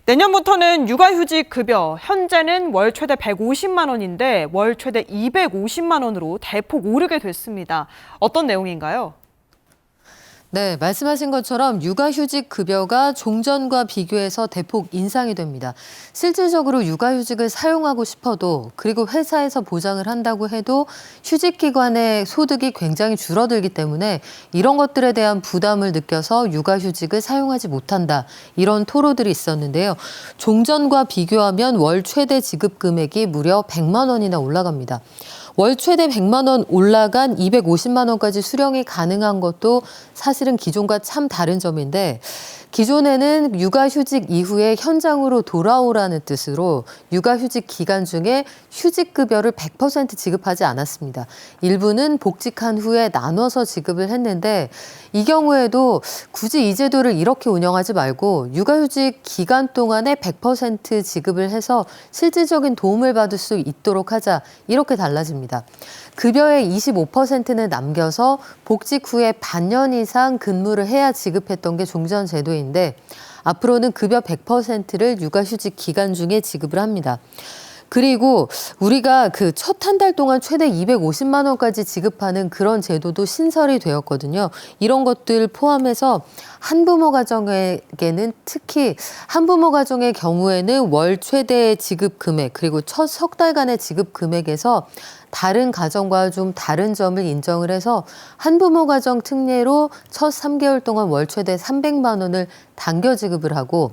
내년부터는 육아휴직 급여, 현재는 월 최대 150만 원인데 월 최대 250만 원으로 대폭 오르게 됐습니다. 어떤 내용인가요? 네, 말씀하신 것처럼 육아휴직 급여가 종전과 비교해서 대폭 인상이 됩니다. 실질적으로 육아휴직을 사용하고 싶어도 그리고 회사에서 보장을 한다고 해도 휴직기관의 소득이 굉장히 줄어들기 때문에 이런 것들에 대한 부담을 느껴서 육아휴직을 사용하지 못한다. 이런 토로들이 있었는데요. 종전과 비교하면 월 최대 지급 금액이 무려 100만 원이나 올라갑니다. 월 최대 100만 원 올라간 250만 원까지 수령이 가능한 것도 사실은 기존과 참 다른 점인데 기존에는 육아휴직 이후에 현장으로 돌아오라는 뜻으로 육아휴직 기간 중에 휴직급여를 100% 지급하지 않았습니다. 일부는 복직한 후에 나눠서 지급을 했는데 이 경우에도 굳이 이 제도를 이렇게 운영하지 말고 육아휴직 기간 동안에 100% 지급을 해서 실질적인 도움을 받을 수 있도록 하자 이렇게 달라집니다. 급여의 25%는 남겨서 복직 후에 반년 이상 근무를 해야 지급했던 게 종전 제도인데 앞으로는 급여 100%를 육아휴직 기간 중에 지급을 합니다. 그리고 우리가 그 첫 한 달 동안 최대 250만 원까지 지급하는 그런 제도도 신설이 되었거든요. 이런 것들 포함해서 한부모 가정에게는 특히 한부모 가정의 경우에는 월 최대 지급 금액 그리고 첫 석 달간의 지급 금액에서 다른 가정과 좀 다른 점을 인정을 해서 한부모 가정 특례로 첫 3개월 동안 월 최대 300만 원을 당겨 지급을 하고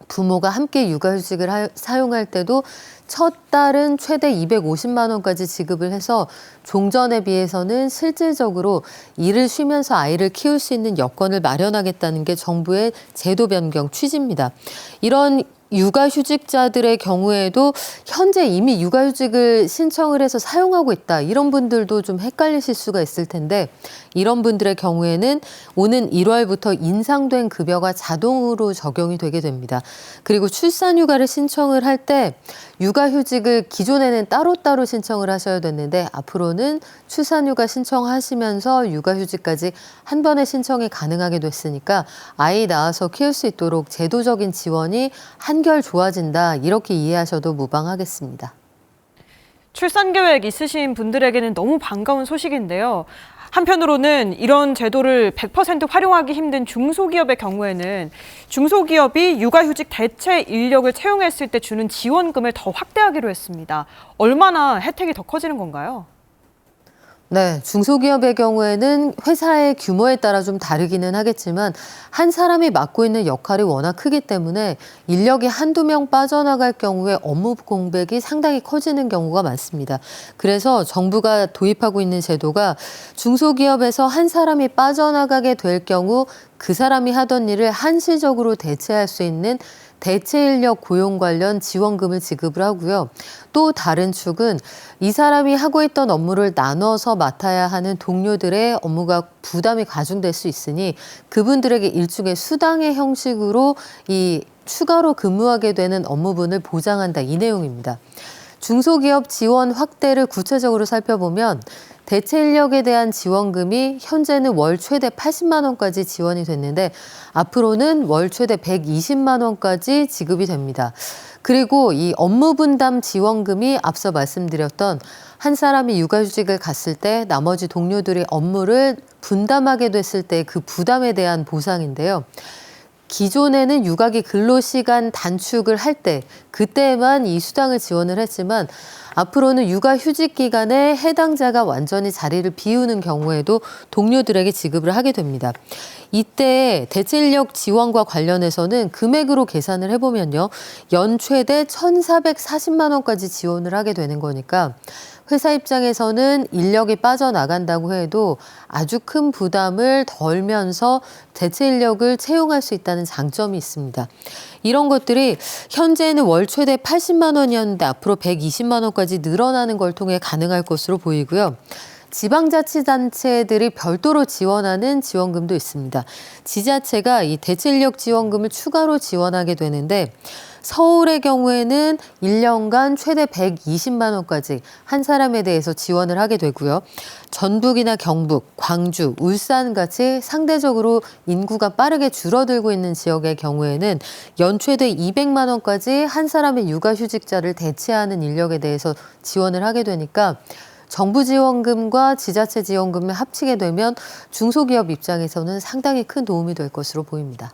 부모가 함께 육아휴직을 사용할 때도 첫 달은 최대 250만 원까지 지급을 해서 종전에 비해서는 실질적으로 일을 쉬면서 아이를 키울 수 있는 여건을 마련하겠다는 게 정부의 제도 변경 취지입니다. 이런 육아휴직자들의 경우에도 현재 이미 육아휴직을 신청을 해서 사용하고 있다. 이런 분들도 좀 헷갈리실 수가 있을 텐데 이런 분들의 경우에는 오는 1월부터 인상된 급여가 자동으로 적용이 되게 됩니다. 그리고 출산휴가를 신청을 할 때 육아휴직을 기존에는 따로따로 신청을 하셔야 됐는데 앞으로는 출산휴가 신청하시면서 육아휴직까지 한 번에 신청이 가능하게 됐으니까 아이 낳아서 키울 수 있도록 제도적인 지원이 한결 좋아진다 이렇게 이해하셔도 무방하겠습니다. 출산 계획 있으신 분들에게는 너무 반가운 소식인데요. 한편으로는 이런 제도를 100% 활용하기 힘든 중소기업의 경우에는 중소기업이 육아휴직 대체 인력을 채용했을 때 주는 지원금을 더 확대하기로 했습니다. 얼마나 혜택이 더 커지는 건가요? 네, 중소기업의 경우에는 회사의 규모에 따라 좀 다르기는 하겠지만 한 사람이 맡고 있는 역할이 워낙 크기 때문에 인력이 한두 명 빠져나갈 경우에 업무 공백이 상당히 커지는 경우가 많습니다. 그래서 정부가 도입하고 있는 제도가 중소기업에서 한 사람이 빠져나가게 될 경우 그 사람이 하던 일을 한시적으로 대체할 수 있는 대체 인력 고용 관련 지원금을 지급을 하고요. 또 다른 축은 이 사람이 하고 있던 업무를 나눠서 맡아야 하는 동료들의 업무가 부담이 가중될 수 있으니 그분들에게 일종의 수당의 형식으로 이 추가로 근무하게 되는 업무분을 보장한다 이 내용입니다. 중소기업 지원 확대를 구체적으로 살펴보면 대체 인력에 대한 지원금이 현재는 월 최대 80만 원까지 지원이 됐는데 앞으로는 월 최대 120만 원까지 지급이 됩니다. 그리고 이 업무 분담 지원금이 앞서 말씀드렸던 한 사람이 육아휴직을 갔을 때 나머지 동료들이 업무를 분담하게 됐을 때 그 부담에 대한 보상인데요. 기존에는 육아기 근로시간 단축을 할 때 그때만 이 수당을 지원을 했지만 앞으로는 육아휴직 기간에 해당자가 완전히 자리를 비우는 경우에도 동료들에게 지급을 하게 됩니다. 이때 대체 인력 지원과 관련해서는 금액으로 계산을 해보면요. 연 최대 1,440만 원까지 지원을 하게 되는 거니까 회사 입장에서는 인력이 빠져나간다고 해도 아주 큰 부담을 덜면서 대체 인력을 채용할 수 있다는 장점이 있습니다. 이런 것들이 현재는 월 최대 80만 원이었는데 앞으로 120만 원까지 늘어나는 걸 통해 가능할 것으로 보이고요. 지방자치단체들이 별도로 지원하는 지원금도 있습니다. 지자체가 이 대체인력 지원금을 추가로 지원하게 되는데 서울의 경우에는 1년간 최대 120만 원까지 한 사람에 대해서 지원을 하게 되고요. 전북이나 경북, 광주, 울산 같이 상대적으로 인구가 빠르게 줄어들고 있는 지역의 경우에는 연 최대 200만 원까지 한 사람의 육아휴직자를 대체하는 인력에 대해서 지원을 하게 되니까 정부 지원금과 지자체 지원금을 합치게 되면 중소기업 입장에서는 상당히 큰 도움이 될 것으로 보입니다.